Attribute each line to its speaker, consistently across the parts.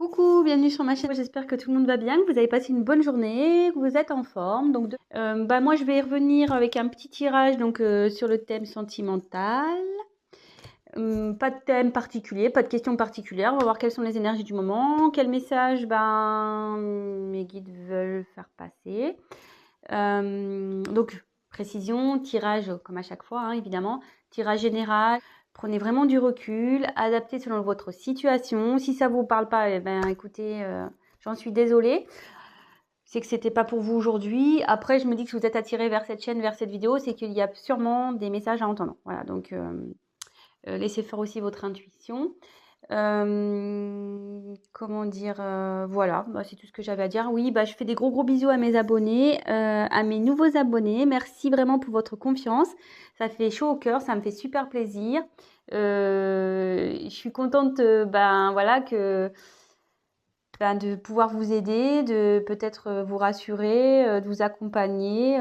Speaker 1: Coucou, bienvenue sur ma chaîne. J'espère que tout le monde va bien, que vous avez passé une bonne journée, que vous êtes en forme. Donc, moi, je vais revenir avec un petit tirage sur le thème sentimental. Pas de thème particulier, pas de questions particulières. On va voir quelles sont les énergies du moment, quel message mes guides veulent faire passer. Donc, précision, tirage comme à chaque fois, hein, évidemment, tirage général. Prenez vraiment du recul, adaptez selon votre situation. Si ça vous parle pas, eh ben, écoutez, j'en suis désolée. C'est que c'était pas pour vous aujourd'hui. Après, je me dis que si vous êtes attiré vers cette chaîne, vers cette vidéo, c'est qu'il y a sûrement des messages à entendre. Voilà, donc laissez faire aussi votre intuition. Comment dire, voilà, c'est tout ce que j'avais à dire. Oui, je fais des gros bisous à mes abonnés, à mes nouveaux abonnés. Merci vraiment pour votre confiance. Ça fait chaud au cœur, ça me fait super plaisir. Je suis contente, voilà, de pouvoir vous aider, de peut-être vous rassurer, de vous accompagner.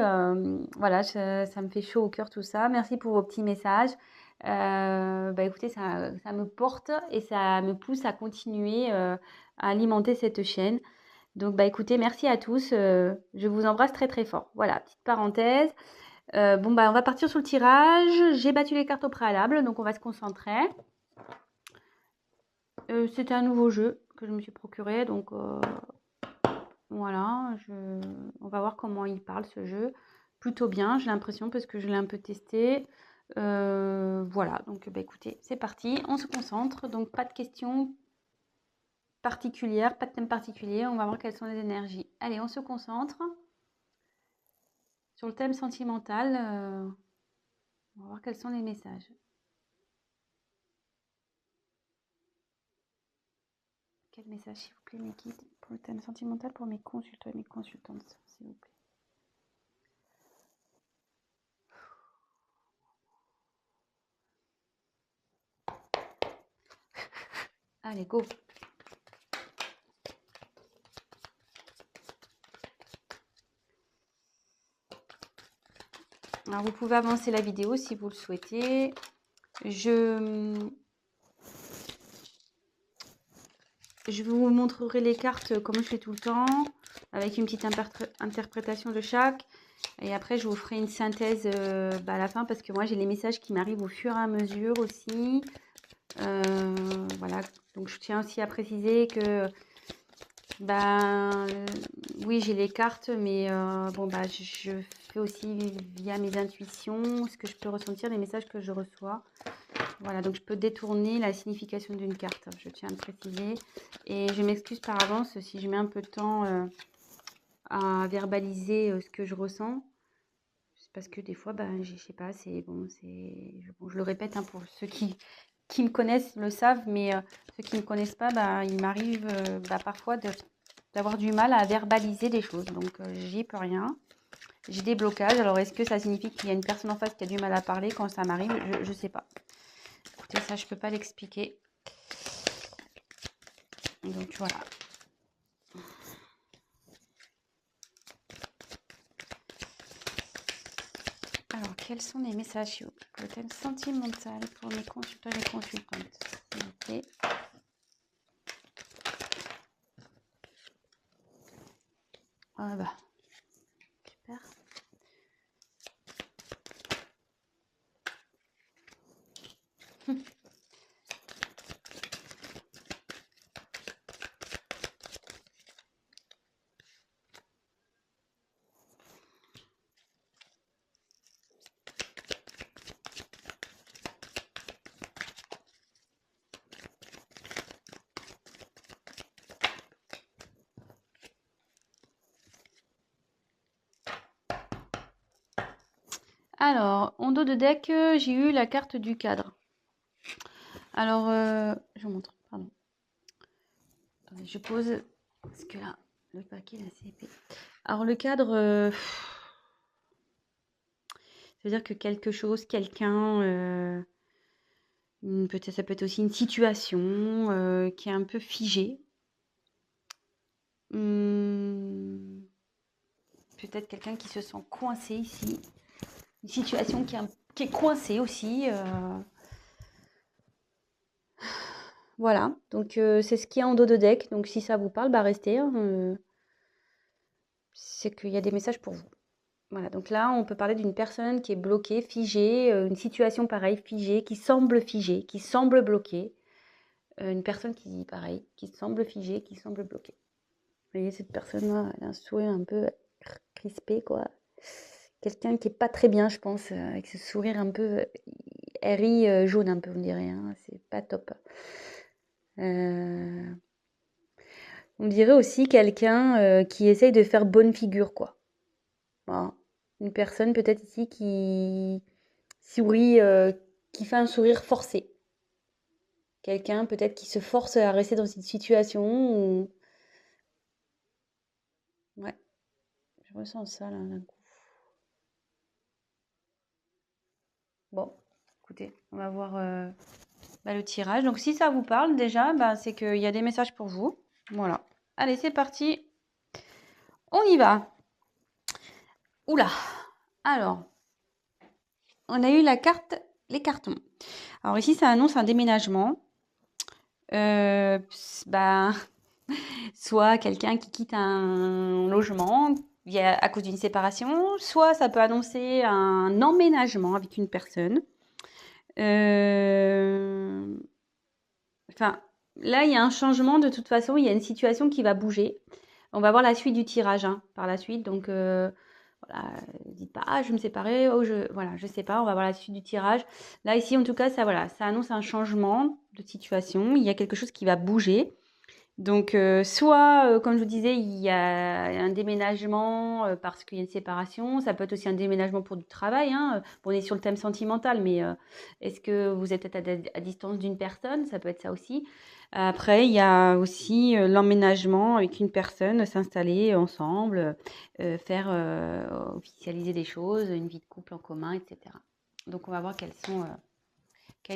Speaker 1: Voilà, ça me fait chaud au cœur tout ça. Merci pour vos petits messages. Écoutez, ça me porte et ça me pousse à continuer à alimenter cette chaîne. Donc, écoutez, merci à tous. Je vous embrasse très fort. Voilà, petite parenthèse. On va partir sur le tirage. J'ai battu les cartes au préalable, donc on va se concentrer. C'était un nouveau jeu que je me suis procuré, donc voilà, on va voir comment il parle ce jeu. Plutôt bien, j'ai l'impression, parce que je l'ai un peu testé. Voilà, donc écoutez, c'est parti, on se concentre. Donc pas de questions particulières, pas de thème particulier. On va voir quelles sont les énergies. Allez, on se concentre sur le thème sentimental. On va voir quels sont les messages. Quel message, s'il vous plaît, mes guides, pour le thème sentimental, pour mes consultants et mes consultantes, s'il vous plaît. Allez, go. Alors, vous pouvez avancer la vidéo si vous le souhaitez. Je vous montrerai les cartes comme je fais tout le temps, avec une petite interprétation de chaque. Et après, je vous ferai une synthèse à la fin, parce que moi, j'ai les messages qui m'arrivent au fur et à mesure aussi. Voilà, donc je tiens aussi à préciser que oui, j'ai les cartes, mais je fais aussi via mes intuitions ce que je peux ressentir, les messages que je reçois. Voilà, donc je peux détourner la signification d'une carte, je tiens à le préciser. Et je m'excuse par avance si je mets un peu de temps à verbaliser ce que je ressens. C'est parce que des fois, je sais pas, je le répète, hein, pour ceux qui me connaissent le savent, mais ceux qui ne me connaissent pas, il m'arrive parfois d'avoir du mal à verbaliser des choses. Donc, j'y peux rien. J'ai des blocages. Alors, est-ce que ça signifie qu'il y a une personne en face qui a du mal à parler quand ça m'arrive? Je sais pas. Écoutez, ça, je peux pas l'expliquer. Donc, voilà. Alors, quels sont les messages pour le thème sentimental pour mes consultants et consultantes, s'il vous plaît? Super. Alors, en dos de deck, j'ai eu la carte du cadre. Alors, je vous montre, pardon. Attendez, je pose, parce que là, le paquet est assez épais. Alors, le cadre, ça veut dire que quelque chose, quelqu'un, peut-être, ça peut être aussi une situation qui est un peu figée. Peut-être quelqu'un qui se sent coincé ici. Une situation qui est coincée aussi. Voilà, donc c'est ce qu'il y a en dos de deck. Donc si ça vous parle, bah restez, hein, c'est qu'il y a des messages pour vous. Voilà, donc là, on peut parler d'une personne qui est bloquée, figée, une situation pareille, figée, qui semble bloquée. Une personne qui, pareil, qui semble figée, qui semble bloquée. Vous voyez, cette personne-là, elle a un sourire un peu crispé, quoi. Quelqu'un qui est pas très bien, je pense, avec ce sourire un peu elle rit jaune un peu, on dirait, hein. C'est pas top. Euh, on dirait aussi quelqu'un qui essaye de faire bonne figure, quoi. Voilà. Une personne peut-être ici qui sourit, qui fait un sourire forcé. Quelqu'un peut-être qui se force à rester dans une situation où... Ouais, je ressens ça là d'un coup. Bon, écoutez, on va voir le tirage. Donc si ça vous parle déjà, c'est qu'il y a des messages pour vous. Voilà. Allez, c'est parti. On y va. Oula. Alors, on a eu la carte, les cartons. Alors ici, ça annonce un déménagement. Euh, bah, soit quelqu'un qui quitte un logement à cause d'une séparation, soit ça peut annoncer un emménagement avec une personne. Enfin, là, il y a un changement de toute façon, il y a une situation qui va bouger. On va voir la suite du tirage hein, par la suite. Donc, voilà, dites pas, ah, je vais me séparer, oh, voilà, je sais pas, on va voir la suite du tirage. Là, ici, en tout cas, voilà, ça annonce un changement de situation. Il y a quelque chose qui va bouger. Donc, soit, comme je vous disais, il y a un déménagement parce qu'il y a une séparation. Ça peut être aussi un déménagement pour du travail. Hein. Bon, on est sur le thème sentimental, mais est-ce que vous êtes à distance d'une personne? Ça peut être ça aussi. Après, il y a aussi l'emménagement avec une personne, s'installer ensemble, faire officialiser des choses, une vie de couple en commun, etc. Donc, on va voir quelle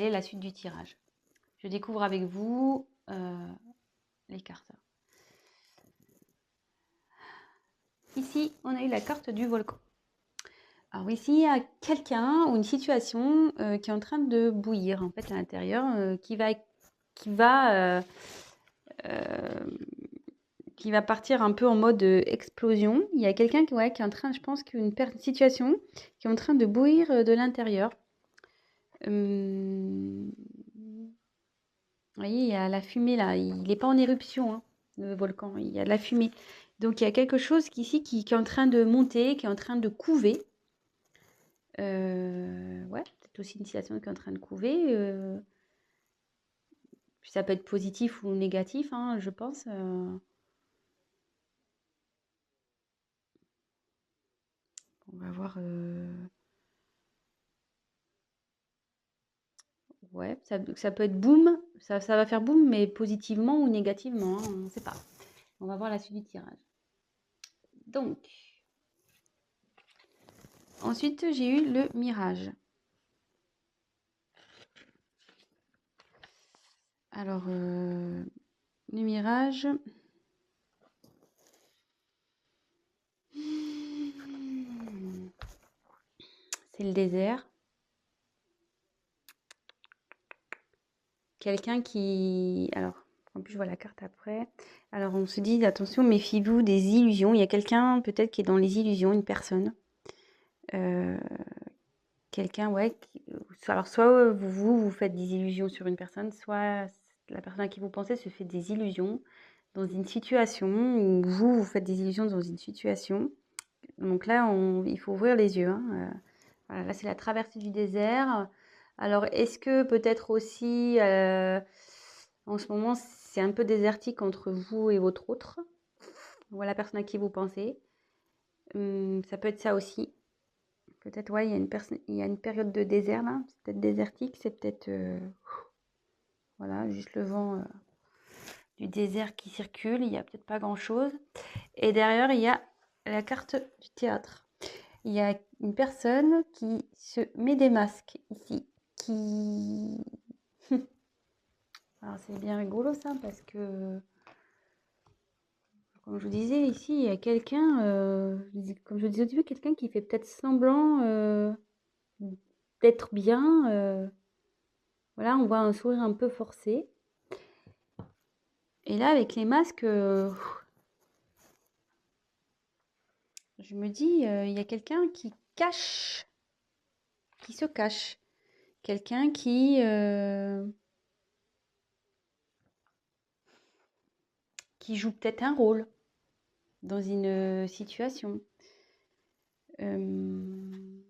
Speaker 1: est la suite du tirage. Je découvre avec vous les cartes. Ici, on a eu la carte du volcan. Alors ici, il y a quelqu'un ou une situation qui est en train de bouillir en fait à l'intérieur, euh, euh, qui va partir un peu en mode explosion. Il y a quelqu'un qui est en train, je pense qu'une situation qui est en train de bouillir de l'intérieur. Vous voyez, il y a la fumée là. Il n'est pas en éruption, hein, le volcan. Il y a de la fumée. Donc il y a quelque chose ici qui est en train de monter, qui est en train de couver. Ouais, peut-être aussi une situation qui est en train de couver. Ça peut être positif ou négatif, hein, je pense. On va voir. Ouais, ça peut être boum. Ça va faire boum, mais positivement ou négativement, hein, on ne sait pas. On va voir la suite du tirage. Donc, ensuite, j'ai eu le mirage. Alors, le mirage. C'est le désert. Quelqu'un qui... Alors, en plus, je vois la carte après. Alors, on se dit, attention, méfiez-vous des illusions. Il y a quelqu'un peut-être qui est dans les illusions, une personne. Euh, quelqu'un, ouais. Alors, soit vous faites des illusions sur une personne, soit la personne à qui vous pensez se fait des illusions dans une situation, ou vous faites des illusions dans une situation. Donc là, il faut ouvrir les yeux. Hein. Voilà, là, c'est la traversée du désert. Alors, est-ce que peut-être aussi, en ce moment, c'est un peu désertique entre vous et votre autre, ou la personne à qui vous pensez? Ça peut être ça aussi. Peut-être, ouais, il y a une période de désert là. C'est peut-être désertique, c'est peut-être, voilà, juste le vent du désert qui circule. Il n'y a peut-être pas grand-chose. Et derrière, il y a la carte du théâtre. Il y a une personne qui se met des masques ici, qui... Alors c'est bien rigolo ça, parce que, comme je vous disais, ici, il y a quelqu'un, comme je vous disais au début, quelqu'un qui fait peut-être semblant d'être bien. Voilà, on voit un sourire un peu forcé. Et là, avec les masques, je me dis, il y a quelqu'un qui se cache. Quelqu'un qui joue peut-être un rôle dans une situation. Euh,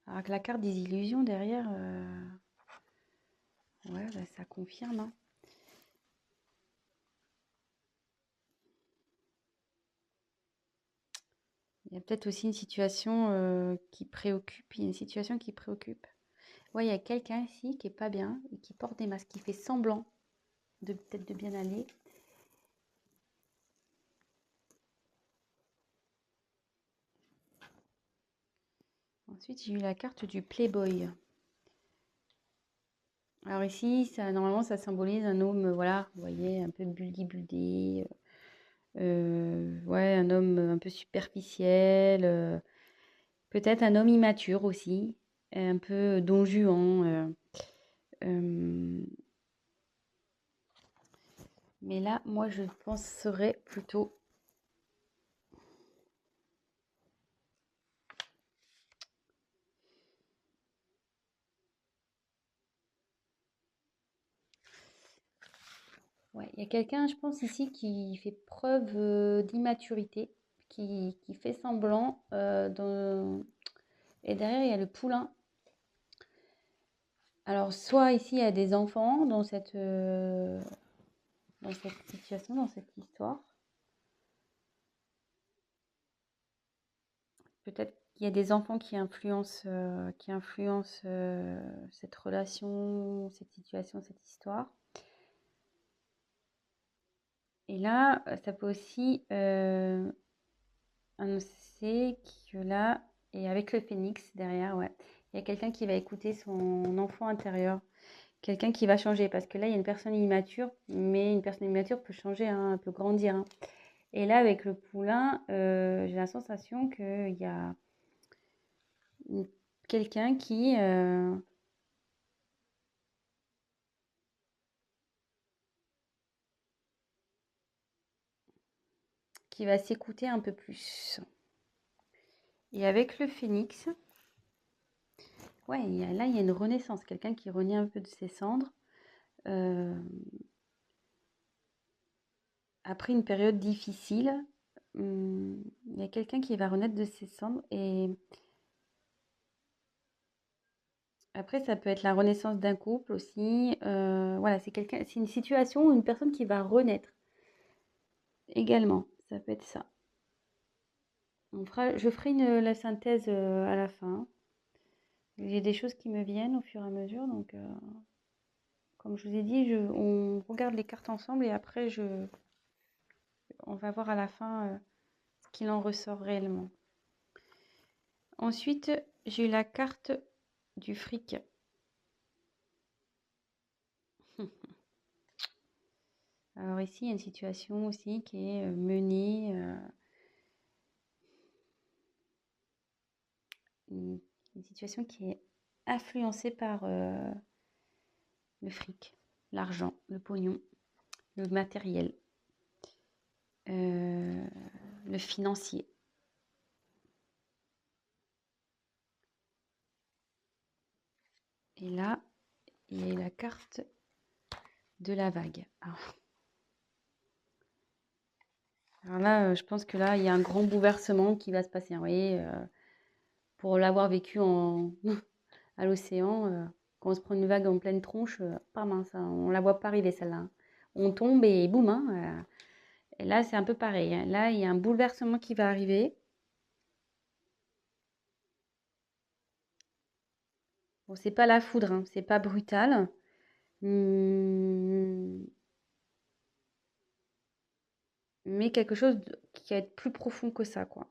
Speaker 1: alors que la carte des illusions derrière, ouais, bah, ça confirme, hein. Il y a peut-être aussi une situation qui préoccupe. Il y a une situation qui préoccupe. Ouais, il y a quelqu'un ici qui est pas bien et qui porte des masques, qui fait semblant de peut-être de bien aller. Ensuite, j'ai eu la carte du Playboy. Alors ici, ça, normalement, ça symbolise un homme, voilà, vous voyez, un peu buldy-buldy. Ouais, un homme un peu superficiel. Peut-être un homme immature aussi, un peu don Juan. Euh, mais là, moi, je penserais plutôt. Ouais, il y a quelqu'un, je pense, ici qui fait preuve d'immaturité, qui fait semblant. Et derrière, il y a le poulain. Alors, soit ici, il y a des enfants dans cette situation, dans cette histoire. Peut-être qu'il y a des enfants qui influencent cette relation, cette situation, cette histoire. Et là, ça peut aussi annoncer que là, et avec le phénix derrière, ouais, il y a quelqu'un qui va écouter son enfant intérieur, quelqu'un qui va changer, parce que là, il y a une personne immature, mais une personne immature peut changer, hein, peut grandir, hein. Et là, avec le poulain, j'ai la sensation qu'il y a quelqu'un qui va s'écouter un peu plus. Et avec le phénix, ouais, là, il y a une renaissance, quelqu'un qui renaît un peu de ses cendres. euh, Après une période difficile, il y a quelqu'un qui va renaître de ses cendres. Et après, ça peut être la renaissance d'un couple aussi. Voilà, c'est une situation ou une personne qui va renaître également. Ça peut être ça. Je ferai la synthèse à la fin. J'ai des choses qui me viennent au fur et à mesure. Donc, comme je vous ai dit, on regarde les cartes ensemble et après, on va voir à la fin ce qu'il en ressort réellement. Ensuite, j'ai eu la carte du fric. Alors ici, il y a une situation aussi qui est menée, une situation qui est influencée par le fric, l'argent, le pognon, le matériel, euh, le financier. Et là, il y a la carte de la vague. Alors là, je pense que là, il y a un grand bouleversement qui va se passer. Vous voyez, pour l'avoir vécu à l'océan, quand on se prend une vague en pleine tronche, pas mince, hein, on la voit pas arriver celle-là, hein. On tombe et boum, hein, et là, c'est un peu pareil, hein. Là, il y a un bouleversement qui va arriver. Bon, c'est pas la foudre, hein, c'est pas brutal. Hum, mais quelque chose qui va être plus profond que ça, quoi.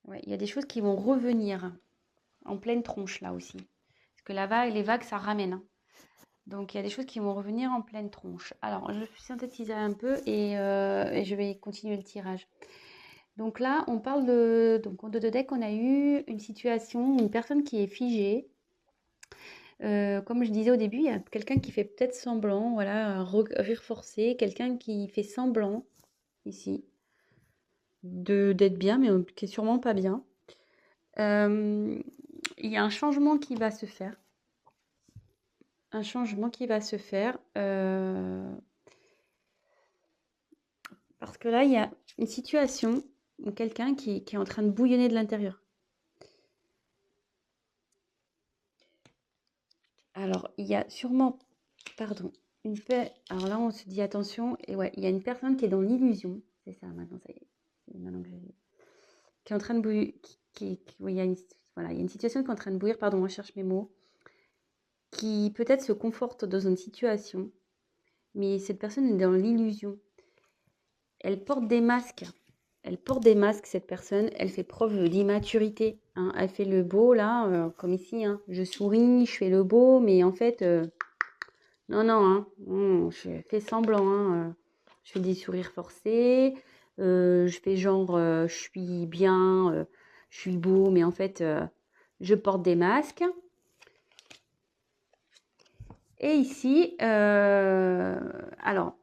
Speaker 1: Ouais, il y a des choses qui vont revenir en pleine tronche, là aussi. Parce que la vague, les vagues, ça ramène, hein. Donc, il y a des choses qui vont revenir en pleine tronche. Alors, je vais synthétiser un peu et je vais continuer le tirage. Donc là, on parle de... Donc, en 2 deck, on a eu une situation, une personne qui est figée. Comme je disais au début, il y a quelqu'un qui fait peut-être semblant, voilà, un rire forcé, quelqu'un qui fait semblant, ici, d'être bien, mais qui est sûrement pas bien. Il y a un changement qui va se faire. Un changement qui va se faire. Parce que là, il y a une situation où quelqu'un qui est en train de bouillonner de l'intérieur. Alors, il y a sûrement, pardon, alors là, on se dit attention, et ouais, il y a une personne qui est dans l'illusion. C'est ça, maintenant, ça y est. C'est maintenant que qui est en train de bouillir. Oui, voilà, il y a une situation qui est en train de bouillir, pardon, je cherche mes mots, qui peut-être se conforte dans une situation, mais cette personne est dans l'illusion. Elle porte des masques. Elle porte des masques, cette personne. Elle fait preuve d'immaturité, hein. Elle fait le beau, là, comme ici, hein. Je souris, je fais le beau, mais en fait, non, non, hein. Je fais semblant, hein. Je fais des sourires forcés. Je fais genre, je suis bien, je suis beau, mais en fait, je porte des masques. Et ici, alors,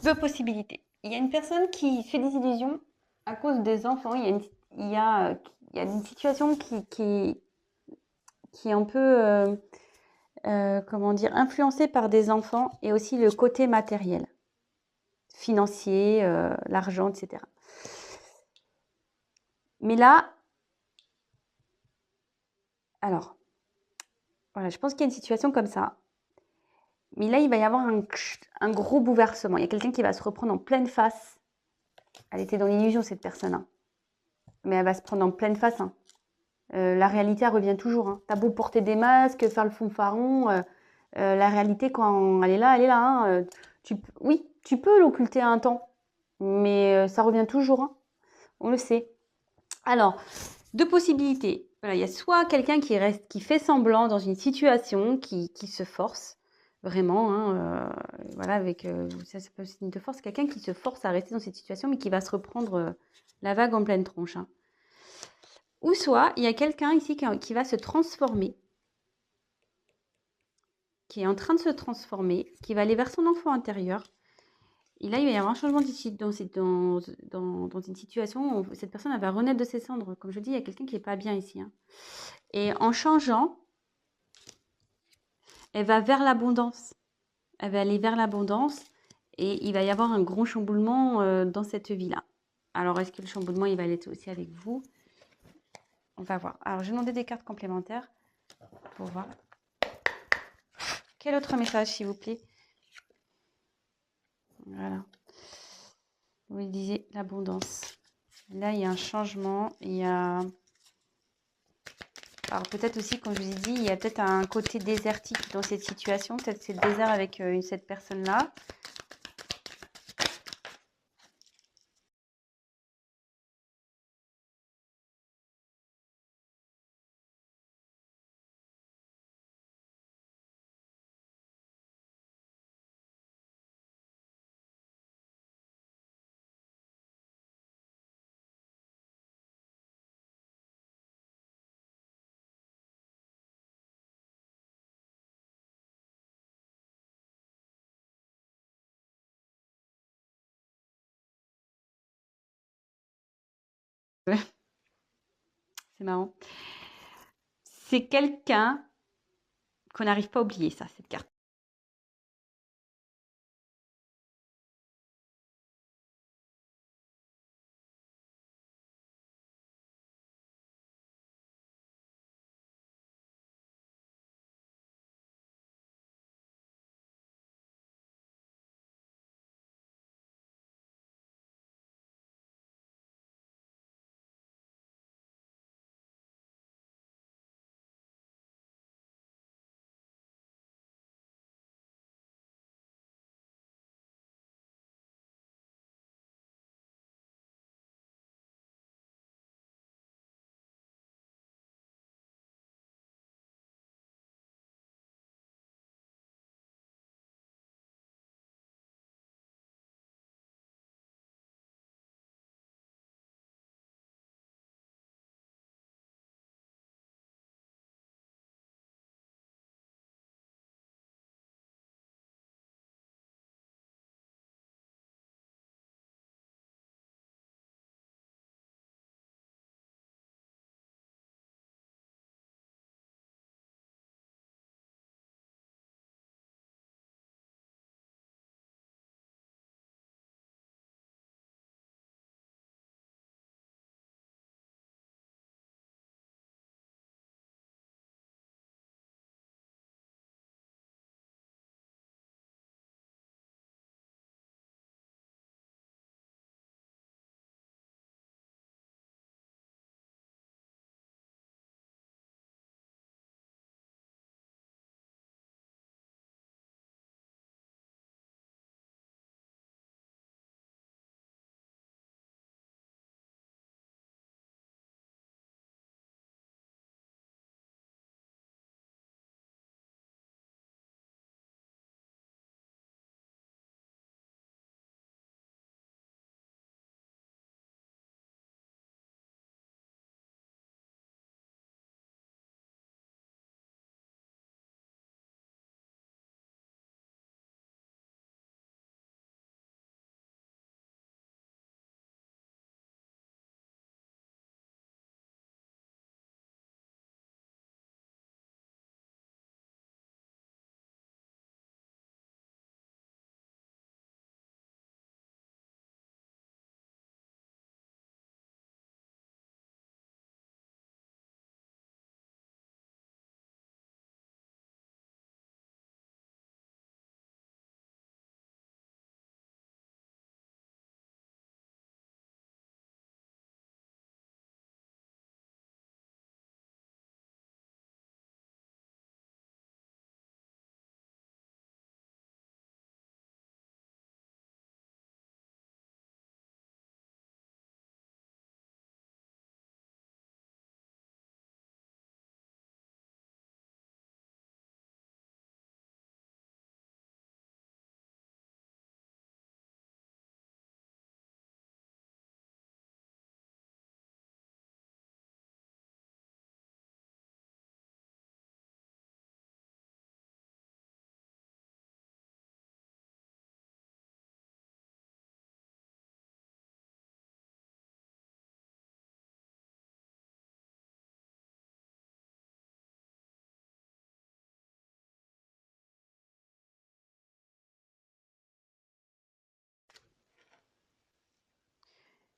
Speaker 1: 2 possibilités. Il y a une personne qui fait des illusions à cause des enfants. Il y a une situation qui est un peu, comment dire, influencée par des enfants et aussi le côté matériel, financier, l'argent, etc. Mais là, alors, voilà, je pense qu'il y a une situation comme ça. Mais là, il va y avoir un gros bouleversement. Il y a quelqu'un qui va se reprendre en pleine face. Elle était dans l'illusion, cette personne, hein. Mais elle va se prendre en pleine face, hein. La réalité, elle revient toujours, hein. T'as beau porter des masques, faire le fanfaron, la réalité, quand elle est là, hein. Oui, tu peux l'occulter un temps, mais ça revient toujours, hein. On le sait. Alors, 2 possibilités. Voilà, il y a soit quelqu'un qui fait semblant dans une situation, qui se force, vraiment, hein, voilà, ça peut être une de force, quelqu'un qui se force à rester dans cette situation, mais qui va se reprendre la vague en pleine tronche, hein. Ou soit, il y a quelqu'un ici qui va se transformer, qui est en train de se transformer, qui va aller vers son enfant intérieur. Et là, il va y avoir un changement dans une situation où cette personne elle va renaître de ses cendres. Comme je dis, il y a quelqu'un qui n'est pas bien ici, hein. Et en changeant, elle va vers l'abondance. Elle va aller vers l'abondance et il va y avoir un gros chamboulement dans cette vie-là. Alors, est-ce que le chamboulement, il va aller aussi avec vous? On va voir. Alors, je vais demander des cartes complémentaires pour voir. Quel autre message, s'il vous plaît? Voilà. Vous disiez l'abondance. Là, il y a un changement. Il y a... Alors, peut-être aussi, comme je vous ai dit, il y a peut-être un côté désertique dans cette situation. Peut-être c'est le désert avec cette personne-là. C'est marrant. C'est quelqu'un qu'on n'arrive pas à oublier, ça, cette carte.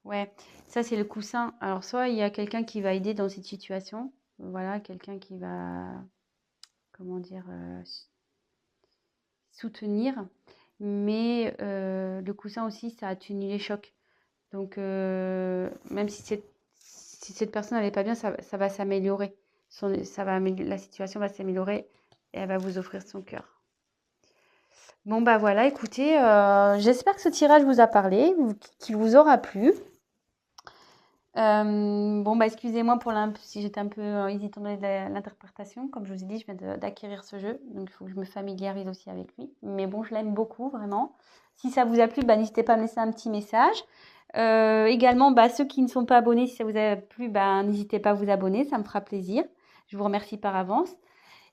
Speaker 1: Ouais, ça c'est le coussin. Alors soit il y a quelqu'un qui va aider dans cette situation, voilà, quelqu'un qui va, comment dire, soutenir, mais le coussin aussi, ça atténue les chocs. Donc même si cette personne n'allait pas bien, ça va s'améliorer. La situation va s'améliorer et elle va vous offrir son cœur. Bon bah voilà, écoutez, j'espère que ce tirage vous a parlé, qu'il vous aura plu. Bon, bah, excusez-moi si j'étais un peu hésitante dans l'interprétation. Comme je vous ai dit, je viens d'acquérir ce jeu, donc il faut que je me familiarise aussi avec lui. Mais bon, je l'aime beaucoup, vraiment. Si ça vous a plu, bah, n'hésitez pas à me laisser un petit message. Également, bah, ceux qui ne sont pas abonnés, si ça vous a plu, bah, n'hésitez pas à vous abonner, ça me fera plaisir. Je vous remercie par avance.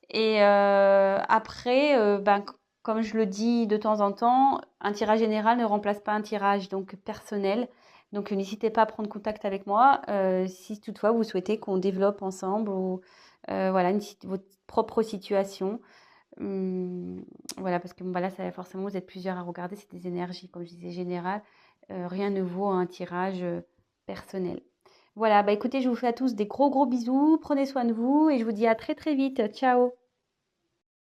Speaker 1: Et après, ben, comme je le dis de temps en temps, un tirage général ne remplace pas un tirage donc personnel. Donc n'hésitez pas à prendre contact avec moi si toutefois vous souhaitez qu'on développe ensemble ou voilà votre propre situation. Voilà, parce que bon, bah, là, forcément, vous êtes plusieurs à regarder, c'est des énergies, comme je disais, générales. Rien ne vaut un tirage personnel. Voilà, bah écoutez, je vous fais à tous des gros gros bisous, prenez soin de vous et je vous dis à très très vite. Ciao!